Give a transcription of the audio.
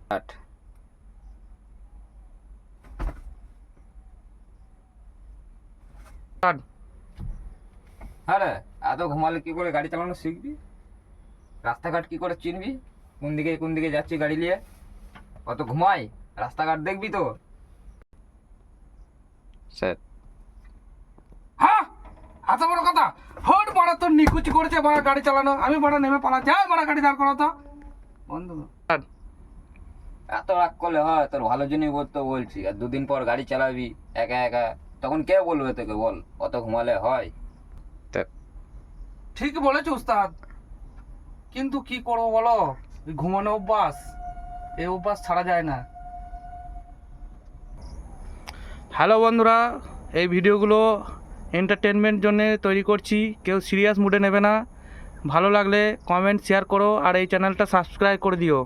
আট। আরে এত ঘুমালে কি করে গাড়ি চালানো শিখবি? রাস্তাঘাট কি করে চিনবি? কোন দিকে যাচ্ছি গাড়ি নিয়ে? অত ঘুমাই, রাস্তাঘাট দেখবি তো। স্যার হ্যাঁ, এত বড় কথা। হট বাড়া তোর নিকুচি করেছে বাড়া গাড়ি চালানো, আমি বাড়া নেমে পালাচ্ছি। হ্যাঁ বাড়া গাড়ি দাঁড় করাতো বন্ধু। এত রাগ করলে হয়? তোর ভালো জন্যই বলছি। আর দুদিন পর গাড়ি চালাবি একা একা, তখন কে বলবে তোকে? বল, অত ঘুমালে হয়? ঠিক বলেছো উস্তাদ, কিন্তু কি করবো বলো, এই ঘুমানো অভ্যাস, এই অভ্যাস ছাড়া যায় না। হ্যালো বন্ধুরা, এই ভিডিওগুলো এন্টারটেনমেন্ট জন্য তৈরি করছি, কেউ সিরিয়াস মুডে নেবে না। ভালো লাগলে কমেন্ট শেয়ার করো আর এই চ্যানেলটা সাবস্ক্রাইব করে দিও।